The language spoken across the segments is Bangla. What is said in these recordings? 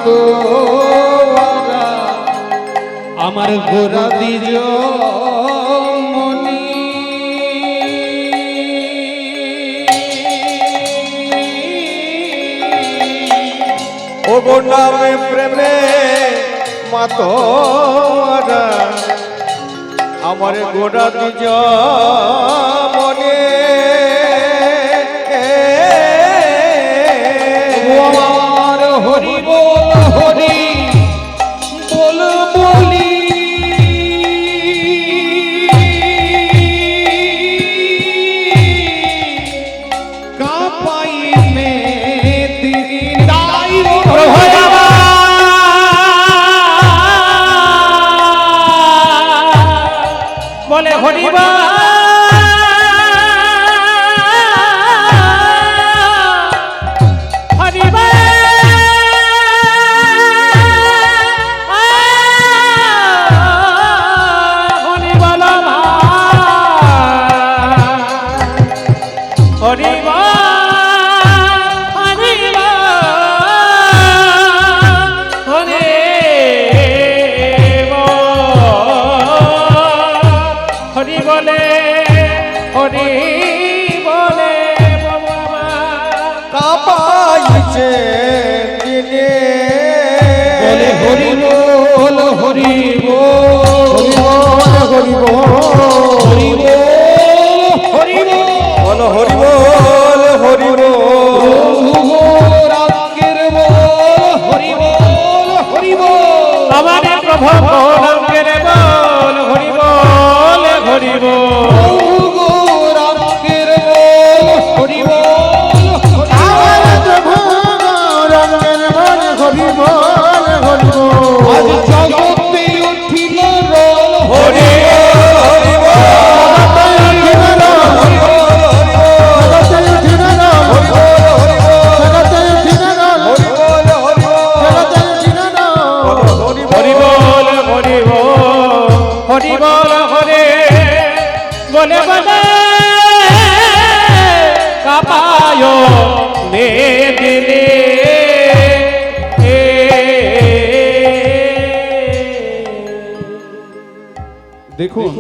তো আমার গোরা দিজ মনি ও গো নামে প্রেমে মাতোরা আমার গোরা দিজ মনে আমার হরি বল হরি বল বলি কাপাই মে দিন দাই বলে হরিবা কাপাইছে দিনে বলে হরি বল হরি বল হরি বল হরি বল হরি বল হরি বল হরি বল রাঙ্গের বল হরি বল হরি বল আমারে প্রভু রাঙ্গের বল হরি বল হরি বল রাঙ্গের বল হরি বল আজ জগতে উঠিল রোল হরি হরি বল হরি বল হরে বলে বলে কাপায় মে দিলে দেখুন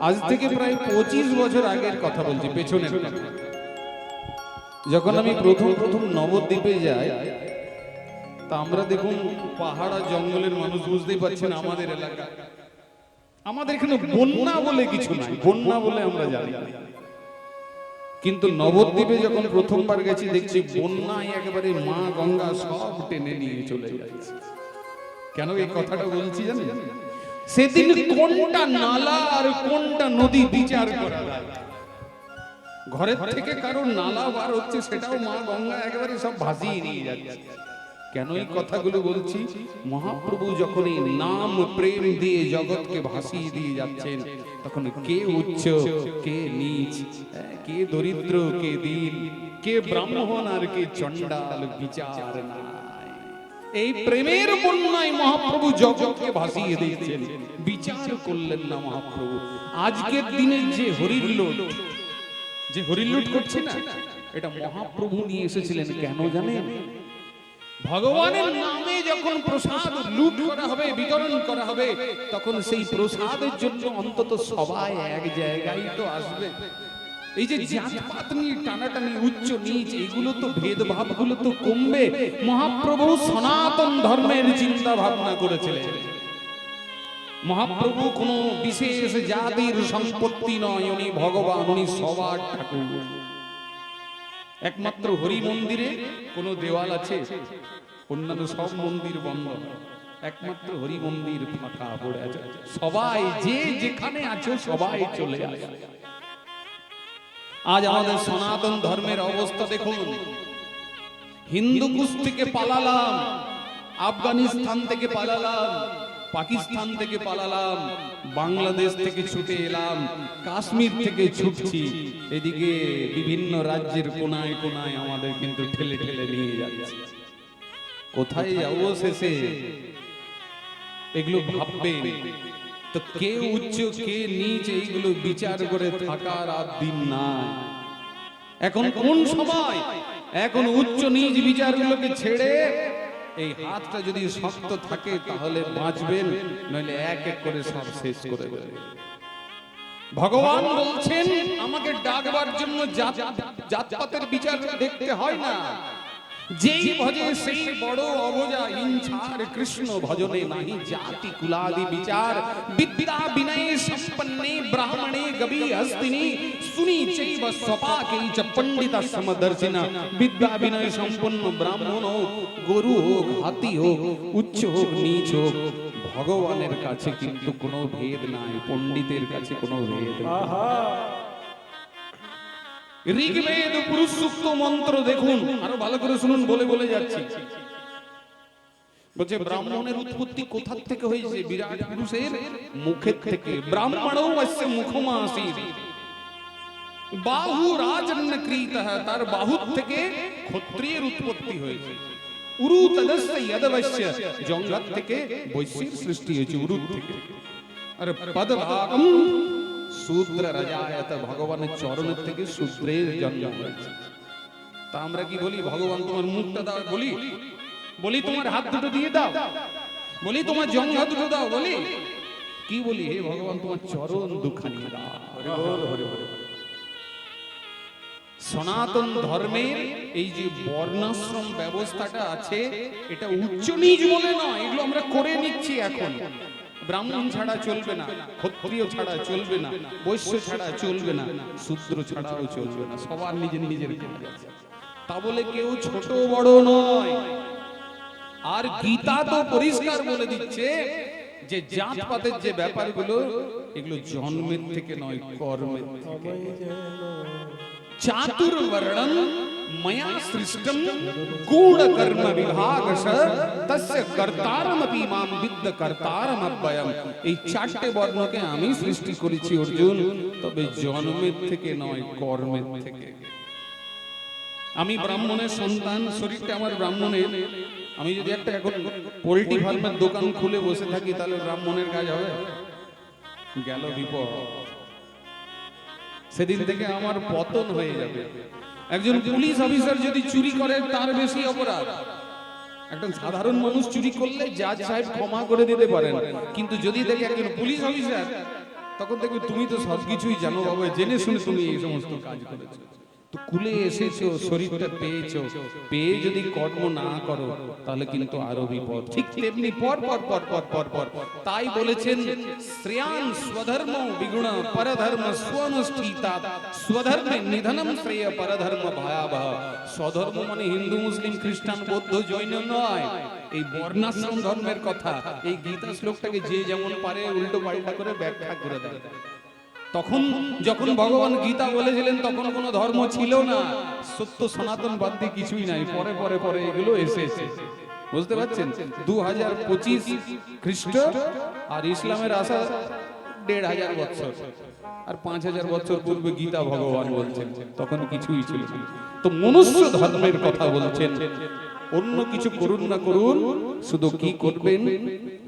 আজ থেকে প্রায় 25 বছর আগের কথা বলছি পেছনের কথা যখন আমি প্রথম নবদ্বীপে যাই তা আমরা দেখুন পাহাড় আর জঙ্গলের মানুষ বুঝতেই পারছেন আমাদের এলাকা আমাদের এখানে বন্যা বলে কিছু নাই বন্যা বলে আমরা জানি কিন্তু নবদ্বীপে যখন প্রথমবার গেছি দেখছি বন্যায় একেবারে মা গঙ্গা সব টেনে নিয়ে চলে যাচ্ছে কেন এই কথাটা বলছি জানেন সেদিন কোনটা নালা আর কোনটা নদী বিচার করা যায় ঘরের থেকে কারো নালা বার হচ্ছে সেটাও মা গঙ্গা একেবারে সব ভাসিয়ে নিয়ে যাচ্ছে কেন এই কথাগুলো বলছি মহাপ্রভু যখন এই নাম প্রেম দিয়ে জগৎকে ভাসিয়ে দিয়ে যাচ্ছেন তখন কে উচ্চ কে নীচ কে দরিদ্র কে দীন কে ব্রাহ্মণ আর কে চণ্ডাল বিচার নাই এই প্রেমের বন্যায় মহাপ্রভু জগৎকে ভাসিয়ে দিয়েছেন বিচার করলেন না মহাপ্রভু আজকের দিনে যে হরিলুট করছে না এটা মহাপ্রভু নিয়ে এসেছিলেন কেন জানেন ভগবানের নামে যখন প্রসাদ লুট করা হবে বিতরণ করা হবে তখন সেই প্রসাদের জন্য অন্তত সবাই এক জায়গায় তো আসবে এই যে জাতপাত নিয়ে টানাটানি উচ্চ নিচ এগুলো তো ভেদভাব গুলো তো কমবে মহাপ্রভু সনাতন ধর্মের চিন্তা ভাবনা করেছিলেন মহাপ্রভু কোনো বিশেষ জাতির সম্পত্তি নয় উনি ভগবান উনি সবার ঠাকুর একমাত্র হরি মন্দিরে কোনো দেওয়াল আছে অন্যান্য সব মন্দির বন্ধ একমাত্র হরি মন্দির ফাঁকা পড়ে আছে সবাই যে যেখানে আছে সবাই চলে আসে আজ আমাদের সনাতন ধর্মের অবস্থা দেখুন হিন্দু কুশ থেকে পালালাম আফগানিস্তান থেকে পালালাম পাকিস্তান থেকে পালালাম বাংলাদেশ থেকে ছুটে এলাম কাশ্মীর থেকে ছুটছি এদিকে বিভিন্ন রাজ্যের কোনায় কোনায় আমাদের কিন্তু ঠেলে ঠেলে নিয়ে যাচ্ছে কোথায় যাবো শেষে এগুলো ভাববেন তো কে উচ্চ কে নিচ এইগুলো বিচার করে থাকার আর দিন নাই এখন কোন সময় এখন উচ্চ নিজ বিচারগুলোকে ছেড়ে এই হাতটা যদি শক্ত থাকে তাহলে বাঁচবেন, নইলে এক এক করে সব শেষ করে দেবে। ভগবান বলছেন আমাকে ডাকবার জন্য জাতপাতের বিচার দেখতে হয় না, যেই ভজে সেই বড় অবজা হিংসার কৃষ্ণ ভজনে নাহি জাতি কুলাদি বিচার বিদ্যা বিনয় সম্পন্নে ব্রাহ্মণে গবি হস্তিনি সুনি চৈব স্বপাকে চ পণ্ডিত সমদর্শিনা। বিদ্যা বিনয় সম্পন্ন ব্রাহ্মণ হোক, গরু হোক, হাতি হোক, উচ্চ হোক, নিচ হোক, ভগবানের কাছে কিন্তু কোনো ভেদ নাই, পণ্ডিতের কাছে কোনো ভেদ নাই। ঋগ্বেদ পুরুষ সূক্ত মন্ত্র দেখুন, আরো ভালো করে শুনুন, বলে বলে যাচ্ছি। বলছে ব্রাহ্মণের উৎপত্তি কোথা থেকে হয়েছে? বিরাট পুরুষের মুখের থেকে। ব্রাহ্মণও অস্য মুখমাসি বাহু রাজন্নকৃত, তার বাহু থেকে ক্ষত্রিয়ের উৎপত্তি হয়েছে। উরু তদস্য যদবশ্য, জঙ্গল থেকে বৈশ্যের সৃষ্টি হয়েছে, উরু থেকে। আর পদভাগম শূদ্র রাজায়ত, ভগবানের চরণের থেকে শূদ্রের জন্ম হয়েছে। তা আমরা কি বলি? ভগবান তোমার মুখটা দাও, বলি বলি তোমার হাত দুটো দিয়ে দাও, বলি তোমার জঙ্ঘা দুটো দাও, বলি কি বলি? হে ভগবান তোমার চরণ দুখানি দাও। সনাতন ধর্মের এই যে বর্ণাশ্রম ব্যবস্থাটা আছে, এটা উচ্চ নিচ বলে নয়, এগুলো আমরা করে নিচ্ছি এখন। ব্রাহ্মণ ছাড়া চলবে না, ক্ষত্রিয় ছাড়া চলবে না, বৈশ্য ছাড়া চলবে না, শূদ্র ছাড়াও চলবে না, সবার নিজের নিজের কাজ আছে। তা বলে কেউ ছোট বড় নয়। আর গীতা তো পরিষ্কার বলে দিচ্ছে যে জাতপাতের যে ব্যাপারগুলো, এগুলো জন্মের থেকে নয়, কর্মের থেকে। চাতুর্বর্ণম ময়া সৃষ্টম গুণ কর্ম বিভাগশ তস্য কর্তারমপি মাম বিদ্য কর্তারমব্যয়ম। এই চারটে বর্ণকে আমি সৃষ্টি করেছি অর্জুন, তবে জন্মের থেকে নয়, কর্মের থেকে। আমি ব্রাহ্মণের সন্তান, শরীরটা আমার ব্রাহ্মণের। আমি যদি একটা এখন পোল্ট্রি ফার্মের দোকান খুলে বসে থাকি, তাহলে ব্রাহ্মণের কাজ হবে? গেল বিপদ, সেদিন থেকে আমার পতন হয়ে যাবে। একজন পুলিশ অফিসার যদি চুরি করে, তার বেশি অপরাধ। একজন সাধারণ মানুষ চুরি করলে জাজ সাহেব ক্ষমা করে দিতে পারেন, কিন্তু যদি দেখে একজন পুলিশ অফিসার, তখন দেখবে তুমি তো সবকিছুই জানো বাবা, জেনে শুনে তুমি এই সমস্ত কাজ করেছো। তো কুলে এসেছো, শরীরটা পেয়েছো, পেয়ে যদি কর্ম না করো তাহলে কিন্তু আরো বিপদ। ঠিক তেমনি পর পর পর পর পর পর তাই বলেছেন শ্রেয়ান স্বধর্ম বিগুণ পরধর্ম স্বনুষ্ঠিতা স্বধর্মে নিধনম শ্রেয় পরধর্ম ভয়াবহ। স্বধর্ম মানে হিন্দু মুসলিম খ্রিস্টান বৌদ্ধ জৈন নয়, এই বর্ণাশ্রম ধর্মের কথা। এই গীতা শ্লোকটাকে যে যেমন পারে উল্টো পাল্টা করে ব্যাখ্যা করে দেয়। তখন যখন ভগবান গীতা বলেছিলেন তখন কোনো ধর্ম ছিল না, সত্য সনাতন বাদ দিয়ে কিছুই নাই। পরে পরে পরে এগুলো এসেছে, বুঝতে পারছেন? 2025 খ্রিস্ট আর ইসলামের আসা 1500 বছর, আর 5000 বছর পূর্বে গীতা ভগবান বলছেন, তখন কিছুই ছিল না। তো মনুষ্য ধর্মের কথা বলছেন। অন্য কিছু করুন না করুন, শুধু কি করবেন?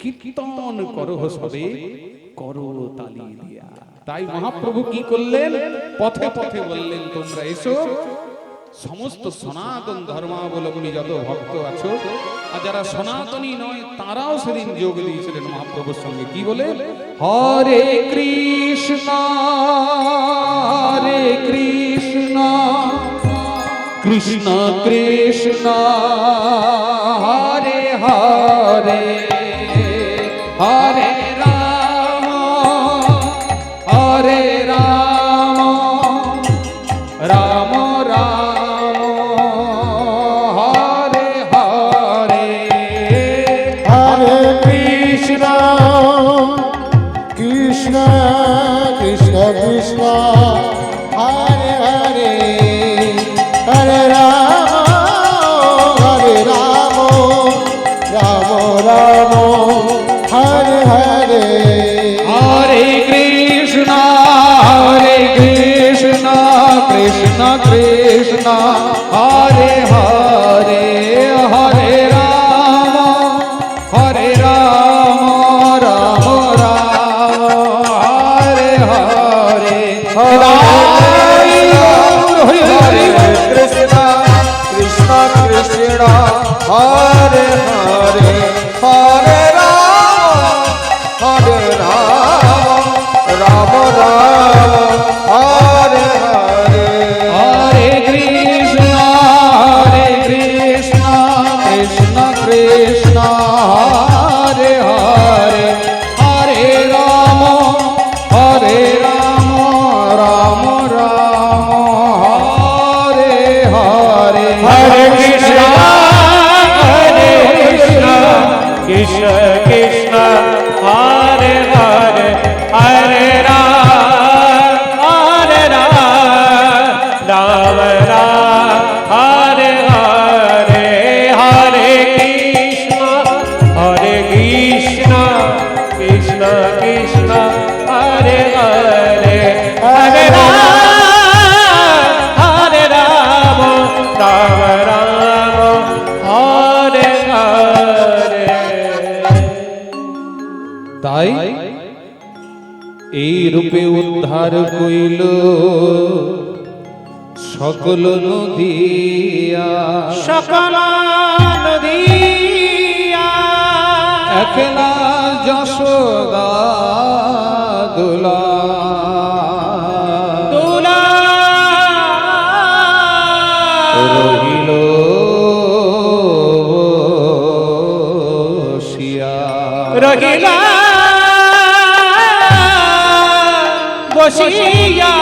কীর্তন করো সবে, করো তালি দিয়া। তাই মহাপ্রভু কি করলেন? পথে পথে বললেন তোমরা এসো, সমস্ত সনাতন ধর্মাবলম্বী যত ভক্ত আছো, আর যারা সনাতনী নয় তারাও সেদিন যোগ দিয়েছিলেন মহাপ্রভুর সঙ্গে। কি বলে? হরে কৃষ্ণ হরে কৃষ্ণ কৃষ্ণ কৃষ্ণ হরে হরে হরে রাম হরে রাম রাম রাম হরে হরে হরে কৃষ্ণ কৃষ্ণ কৃষ্ণ কৃষ্ণ হরে হরে হরে রাম হরে হরে হরে রাম রাম রাম হরে হরে হরে কৃষ্ণ কৃষ্ণ কৃষ্ণ হরে হরে হরে রাম রাম রাম হরে হরে হরে কৃষ্ণ কৃষ্ণ কৃষ্ণ হরে হরে হরে রাম রাম রাম হরে হরে হরে কৃষ্ণ কৃষ্ণ কৃষ্ণ হরে হরে হরে রাম রাম হরে হরে। তাই এই রূপে উদ্ধার কইল সকল নদিয়া সকল নদিয়া একলা যশোদা দুলা তুলা রহিল শিয়া রহিলা বসিয়া